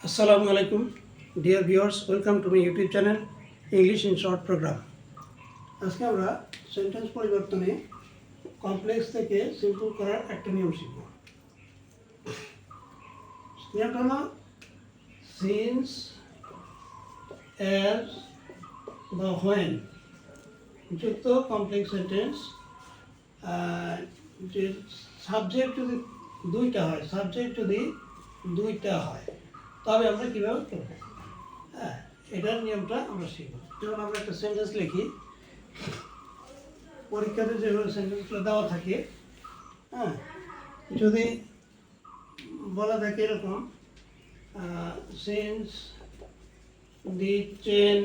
Assalamu alaikum, dear viewers. Welcome to my YouTube channel, English in Short program. আজকে আমরা sentence পরিবর্তনে complex থেকে simple করার একটা নিয়ম শিখব। নিয়মটা হলো সিন্স, অ্যাজ বা হোয়েন যুক্ত কমপ্লেক্স সেন্টেন্স যে সাবজেক্ট যদি দুইটা হয় তবে আমরা কীভাবে করবো, এটার নিয়মটা আমরা শিখব। যেমন আমরা একটা সেন্টেন্স লিখি, পরীক্ষাতে যেভাবে সেন্টেন্সগুলো দেওয়া থাকে, যদি বলা থাকে এরকম, since the chain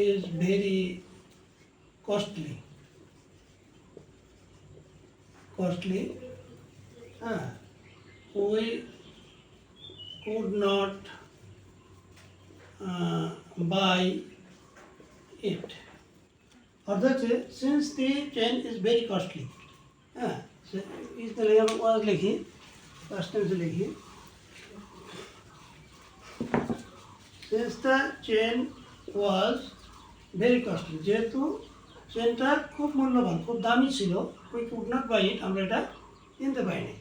is very costly, we could not buy it. অর্থাৎ since the chain is very costly, is তাহলে আমরা ওয়াজ লিখি, ফার্স্ট টেন্সে লিখি, since the chain was very costly, যেহেতু চেনটা খুব মূল্যবান, খুব দামি ছিল, উই কুড নট বাই ইট, আমরা এটা কিনতে পাইনি।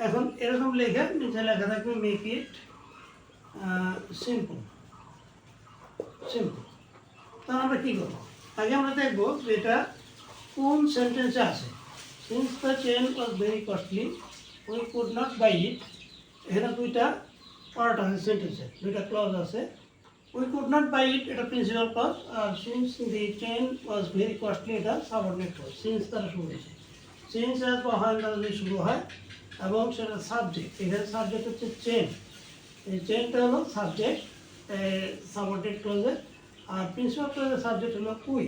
এখন এরকম লেখা নিচে লেখা থাকবে মেক ইট সিম্পল। তাহলে আমরা কী করবো, আগে আমরা দেখবো যে এটা কোন সেন্টেন্সে আছে। Since the chain was very costly, we could not buy it, এখানে দুইটা পার্ট আছে সেন্টেন্সে, দুইটা ক্লজ আছে। We could not buy it এটা প্রিন্সিপাল ক্লজ, আর since the chain was very costly এটা সাবঅর্ডিনেট ক্লজ। সিন্স দ্বারা শুরু হয়েছে, সিন্স অ্যাজ বা হয় দ্বারা যদি শুরু হয়, এবং সেটা সাবজেক্ট, এখানে সাবজেক্ট হচ্ছে চেন, এই চেনটা হলো সাবজেক্ট সাবঅর্ডিনেট ক্লজের, আর প্রিন্সিপাল ক্লজের সাবজেক্ট হলো উই।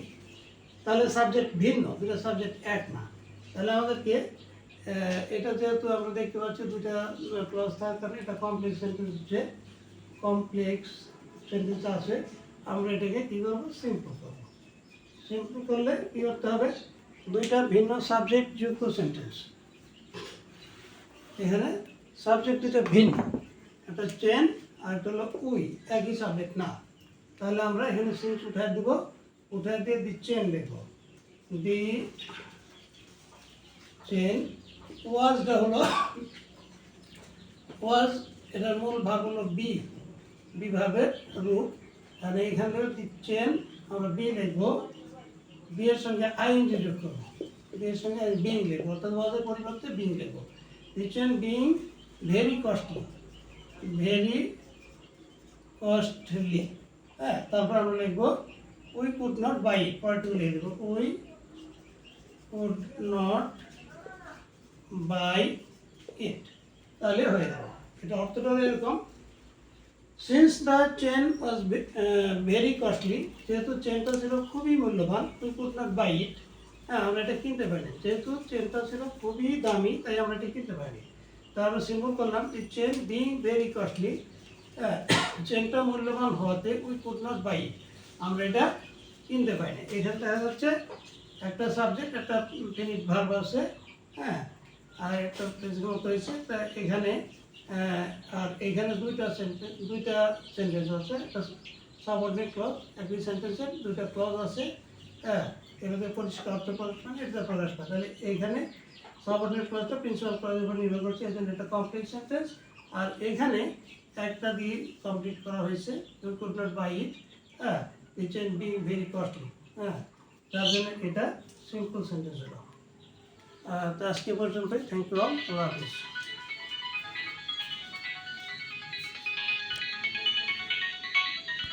তাহলে সাবজেক্ট ভিন্ন, দুটো সাবজেক্ট এক না। তাহলে আমাদেরকে এটা যেহেতু আমরা দেখতে পাচ্ছি দুইটা ক্লজ থাকার কারণে এটা কমপ্লেক্স সেন্টেন্স, যে কমপ্লেক্স সেন্টেন্স আছে, আমরা এটাকে কী করবো, সিম্পল করবো। সিম্পল করলে কী করতে হবে, দুইটা ভিন্ন সাবজেক্ট যুক্ত সেন্টেন্স, এখানে সাবজেক্ট দুটো ভিন্ন, একটা চেন আর একটা হলো উই, একই সাবজেক্ট না। তাহলে আমরা এখানে সিন্স উঠায় দেব, উঠায় দিয়ে দি চেন লিখব, দি চেন। ওয়াজটা হলো ওয়াজ, এটার মূল ভাগ হলো বি ভাবের রূপ, আর এইখানে দি চেন আমরা বি লিখবো, বি এর সঙ্গে আইএনজি যোগ করবো, বি এর সঙ্গে বিং লিখবো, অর্থাৎ ওয়াজের পরিবর্তে বিং লিখবো। দি চেন বিং ভেরি কস্টলি, তারপর আমরা লিখবো উই কুড নট বাই ইট, পরেরটুকু লিখে দেবো, উই কুড নট বাই ইট, তাহলে হয়ে যাবে। এটা অর্থটা এরকম, since the chain was very costly, যেহেতু চেনটা ছিল খুবই মূল্যবান, উই কুড নট বাই ইট, আমরা এটা কিনতে পারিনি, যেহেতু চেনটা ছিল খুবই দামি তাই আমরা এটা কিনতে পারিনি। তা আমরা সিম্পল করলাম দি চেন বিং ভেরি কস্টলি, চেনটা মূল্যবান হওয়াতে উই কুড নট বাই ইট, আমরা এটা কিনতে পারিনি। এখানে দেখা যাচ্ছে একটা সাবজেক্ট, একটা ফিনিট ভার্ব আছে, আর একটা প্রিন্সিপাল রয়েছে। তা এখানে আর এখানে দুইটা সেন্টেন্স আছে, একটা সাবঅর্ডিনেট ক্লজ, একই সেন্টেন্সের দুইটা ক্লজ আছে, এটাতে পরিষ্কার অর্থ প্রকাশ পায়, এটা প্রকাশ পায়। তাহলে এইখানে সাবঅর্ডিনেট ক্লজটা প্রিন্সিপাল ক্লজের উপর নির্ভর করছে, এই জন্য এটা কমপ্লেক্স সেন্টেন্স। আর এখানে একটা দিয়ে কমপ্লিট করা হয়েছে, we could not buy it, the chain being very costly, তার জন্য এটা সিম্পল সেন্টেন্স হলো। তো আজকে পর্যন্ত, থ্যাংক ইউ অল, আল্লাহ হাফিজ।